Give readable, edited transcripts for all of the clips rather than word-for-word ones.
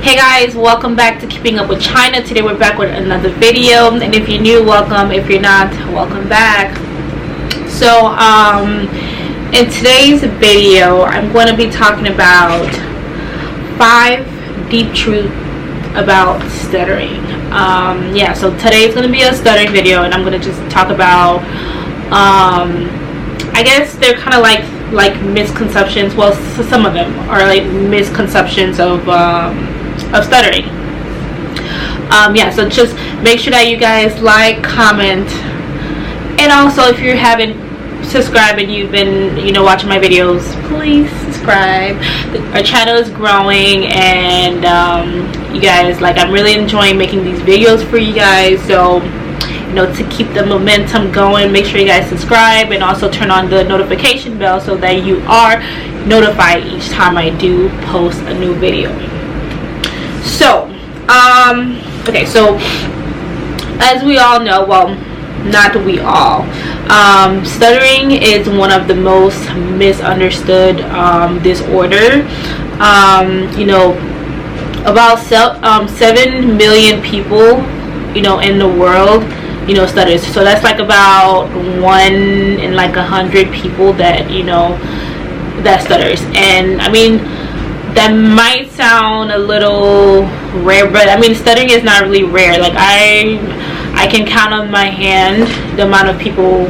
Hey guys, welcome back to Keeping Up with China. Today we're back with another video, and if you're new, welcome. If you're not, welcome back. So in today's video I'm going to be talking about 5 deep truths about stuttering. So today's going to be a stuttering video, and I'm going to just talk about I guess they're kind of like misconceptions. Well, some of them are like misconceptions of stuttering. So just make sure that you guys like, comment, and also if you haven't subscribed and you've been watching my videos, please subscribe. Our channel is growing, and you guys, I'm really enjoying making these videos for you guys. So to keep the momentum going, make sure you guys subscribe and also turn on the notification bell so that you are notified each time I do post a new video. So okay, so as we all know, well, not we all, stuttering is one of the most misunderstood disorder. About 7 million people in the world stutters. So that's like about 1 in 100 people that that stutters. And I mean, that might sound a little rare, but I mean, stuttering is not really rare. I can count on my hand the amount of people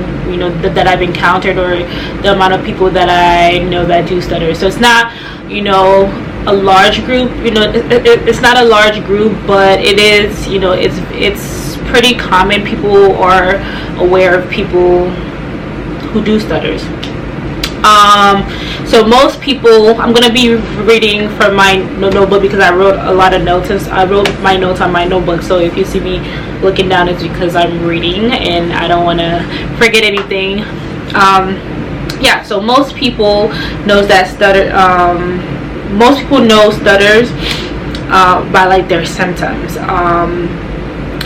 that I've encountered, or the amount of people that I know that do stutter. So it's not a large group. It's not a large group, but it is it's pretty common. People are aware of people who do stutters. So most people, I'm going to be reading from my notebook because I wrote a lot of notes. I wrote my notes on my notebook, so if you see me looking down, it's because I'm reading and I don't want to forget anything. So most people knows that most people know stutters by their symptoms,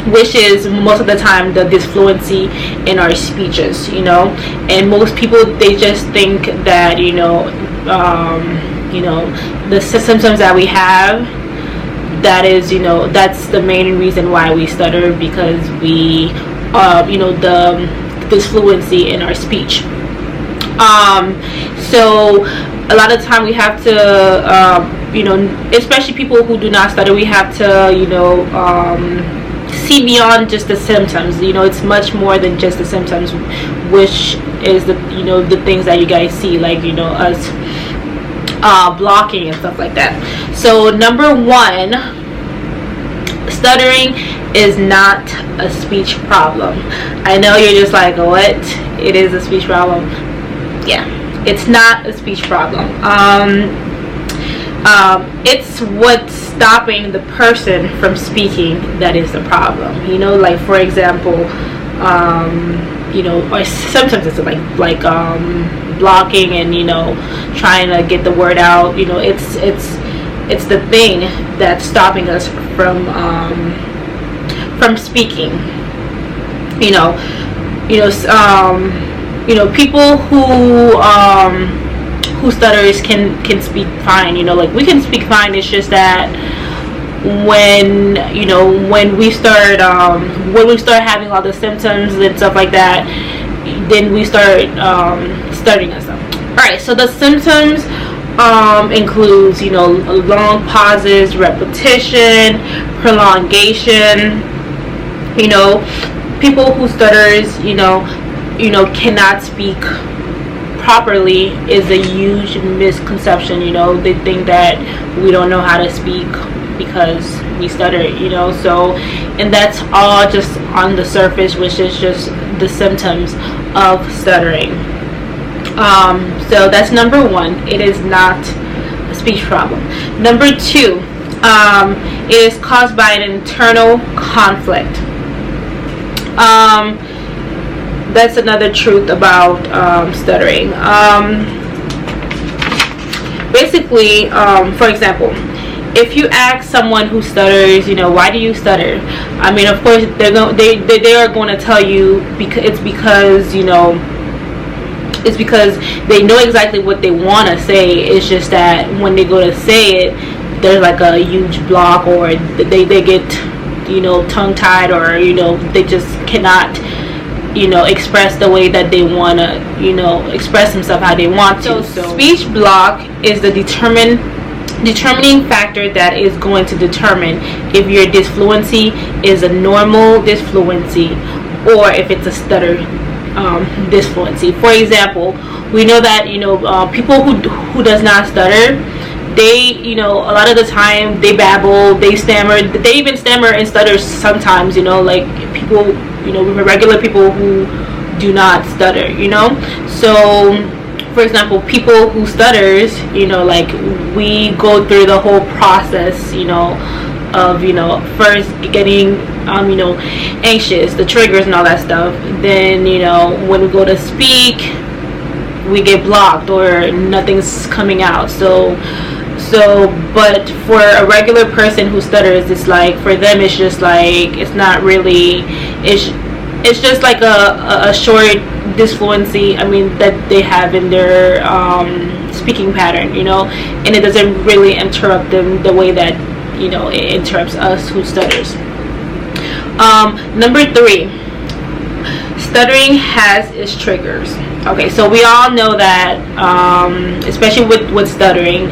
which is most of the time the disfluency in our speeches, and most people, they just think that the symptoms that we have, that is that's the main reason why we stutter, because we the disfluency in our speech. So a lot of time we have to especially people who do not stutter, we have to see beyond just the symptoms. It's much more than just the symptoms, which is the the things that you guys see, us blocking and stuff like that. So number 1, stuttering is not a speech problem. I know you're just like, what? It is a speech problem. Yeah, it's not a speech problem. It's what's stopping the person from speaking that is the problem. For example, or sometimes it's blocking and trying to get the word out. It's the thing that's stopping us from speaking. People who stutters can speak fine. We can speak fine. It's just that when we start having all the symptoms and stuff like that, then we start stuttering and stuff. Alright, so the symptoms includes long pauses, repetition, prolongation. People who stutters cannot speak properly is a huge misconception. They think that we don't know how to speak because we stutter, so, and that's all just on the surface, which is just the symptoms of stuttering. So that's number 1. It is not a speech problem. Number 2, it is caused by an internal conflict. That's another truth about stuttering. Basically, for example, if you ask someone who stutters, why do you stutter? I mean, of course, they are going to tell you it's because It's because they know exactly what they want to say. It's just that when they go to say it, there's like a huge block, or they get, you know, tongue tied, or, you know, they just cannot, you know, express the way that they want to, you know, express themselves how they want to. So speech block is the determining factor that is going to determine if your disfluency is a normal disfluency or if it's a stutter disfluency. For example, we know that, you know, people who does not stutter, they, you know, a lot of the time they babble, they stammer, they even stammer and stutter sometimes, you know, like people, you know, regular people who do not stutter, you know. So for example, people who stutters, you know, like we go through the whole process, you know, of, you know, first getting you know, anxious, the triggers and all that stuff. Then, you know, when we go to speak, we get blocked or nothing's coming out. So but for a regular person who stutters, it's like, for them it's just like, it's not really, it's just like a short disfluency, I mean, that they have in their speaking pattern, you know, and it doesn't really interrupt them the way that, you know, it interrupts us who stutters. Number 3, stuttering has its triggers. Okay, so we all know that, especially with stuttering,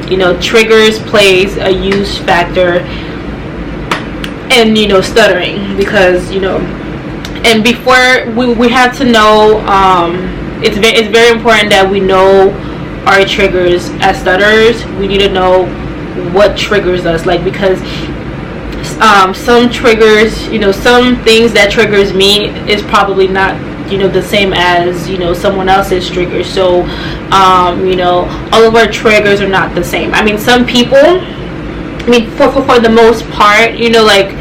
you know, triggers plays a huge factor in, you know, stuttering, because, you know, and before we have to know, it's very important that we know our triggers as stutterers. We need to know what triggers us, like, because some triggers, you know, some things that triggers me is probably not, you know, the same as, you know, someone else's triggers. So you know, all of our triggers are not the same. I mean, some people, I mean, for the most part, you know, like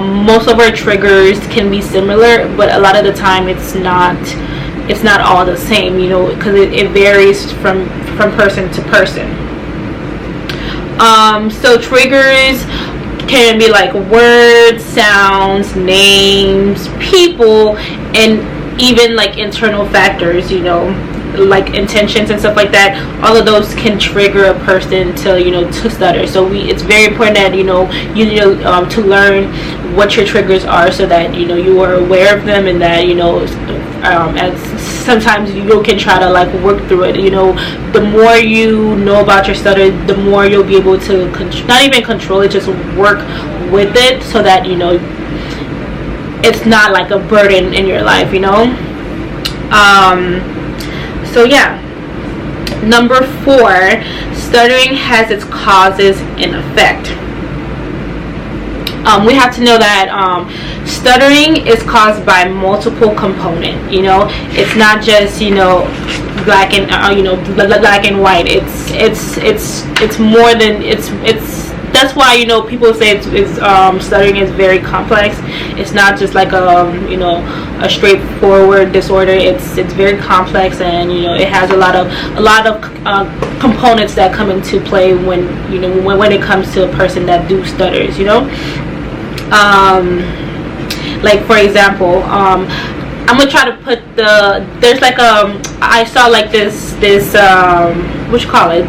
most of our triggers can be similar, but a lot of the time it's not all the same, you know, because it varies from person to person. So triggers can be like words, sounds, names, people, and even like internal factors, you know, like intentions and stuff like that. All of those can trigger a person to, you know, to stutter. So it's very important that, you know, to learn what your triggers are, so that, you know, you are aware of them, and that, you know, as sometimes you can try to like work through it. You know, the more you know about your stutter, the more you'll be able to not even control it, just work with it, so that, you know, it's not like a burden in your life, you know. So yeah, number 4, stuttering has its causes and effect. We have to know that stuttering is caused by multiple components. You know, it's not just, you know, black and you know, black and white. It's more than it's. That's why, you know, people say it's stuttering is very complex. It's not just like you know, a straightforward disorder. It's very complex, and, you know, it has a lot of components that come into play when, you know, when it comes to a person that do stutters, you know. Like for example, I'm gonna try to put there's like I saw like this what you call it,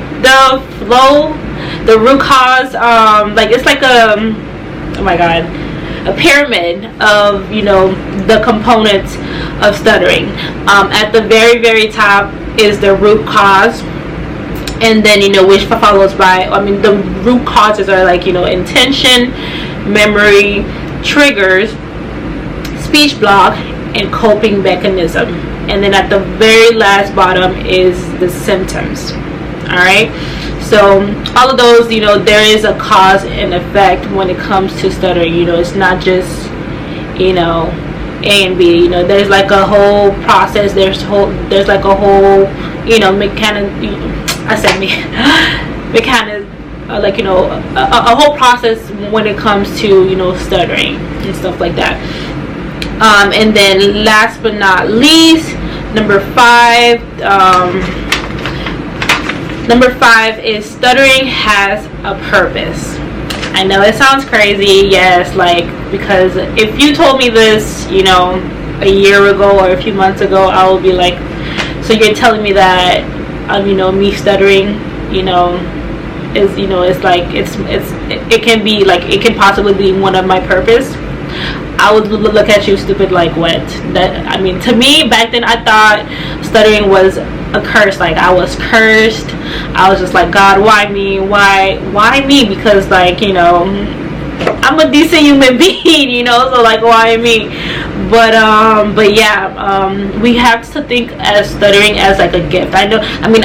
the root cause, like it's like oh my god, a pyramid of, you know, the components of stuttering. At the very top is the root cause, and then, you know, which follows by, I mean, the root causes are like, you know, intention, memory, triggers, speech block, and coping mechanism. And then at the very last bottom is the symptoms. All right, so all of those, you know, there is a cause and effect when it comes to stuttering. You know, it's not just, you know, A and B. You know, there's like a whole process. There's like a whole, you know, like, you know, a whole process when it comes to, you know, stuttering and stuff like that. And then last but not least, number 5 is stuttering has a purpose. I know it sounds crazy, yes, like, because if you told me this, you know, a year ago or a few months ago, I will be like, so you're telling me that you know, me stuttering, you know, is, you know, it's like it can be like, it can possibly be one of my purpose. I would look at you stupid, like, what? That, I mean, to me back then, I thought stuttering was a curse. Like, I was cursed. I was just like, God, why me? Why me? Because, like, you know, I'm a decent human being, you know, so like, why me? But yeah, we have to think as stuttering as like a gift. I know, I mean,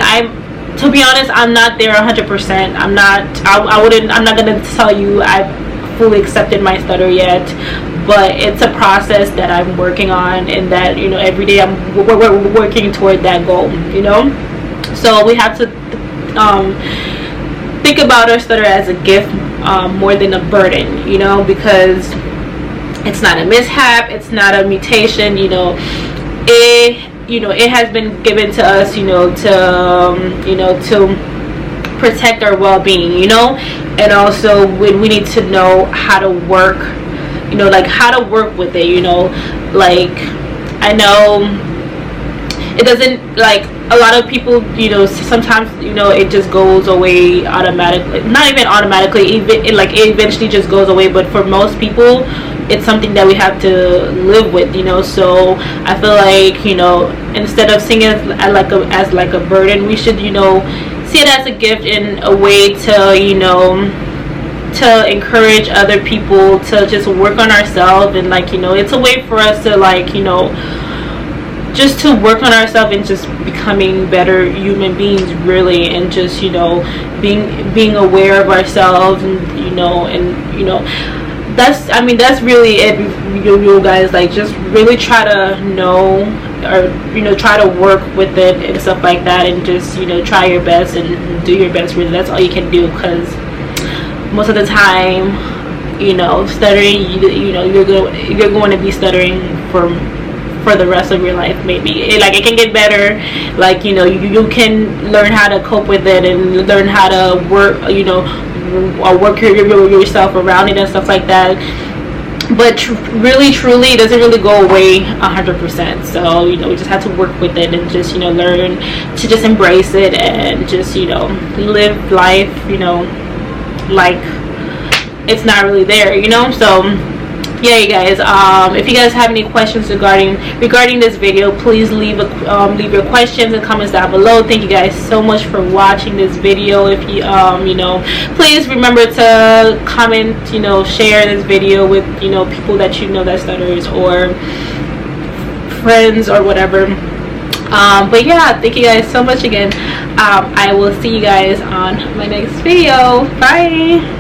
to be honest, I'm not there 100%. I'm not gonna tell you I've fully accepted my stutter yet, but it's a process that I'm working on, and that, you know, every day we're working toward that goal, you know. So we have to think about our stutter as a gift, more than a burden, you know, because it's not a mishap, it's not a mutation, you know. It has been given to us, you know, to protect our well-being, you know. And also we need to know how to work, you know, like how to work with it, you know. Like, I know it doesn't, like, a lot of people, you know, sometimes, you know, it just goes away automatically. Not even automatically, it eventually just goes away. But for most people, it's something that we have to live with, you know. So I feel like, you know, instead of seeing it as like a burden, we should, you know, see it as a gift, in a way to, you know, to encourage other people to just work on ourselves. And, like, you know, it's a way for us to, like, you know, just to work on ourselves and just becoming better human beings, really. And just, you know, being aware of ourselves, and, you know, that's, I mean, that's really it, you guys. Like, just really try to know, or, you know, try to work with it and stuff like that, and just, you know, try your best and do your best. Really, that's all you can do, because most of the time, you know, stuttering, you know, you're going to be stuttering for the rest of your life. Maybe it can get better. Like, you know, you can learn how to cope with it, and learn how to work, you know, work yourself around it and stuff like that. But really, truly, it doesn't really go away 100%. So, you know, we just have to work with it, and just, you know, learn to just embrace it, and just, you know, live life, you know, like it's not really there, you know. So yeah, you guys, if you guys have any questions regarding this video, please leave your questions and comments down below. Thank you guys so much for watching this video. If you you know, please remember to comment, you know, share this video with, you know, people that you know that stutters, or friends, or whatever. But yeah, thank you guys so much again. I will see you guys on my next video. Bye.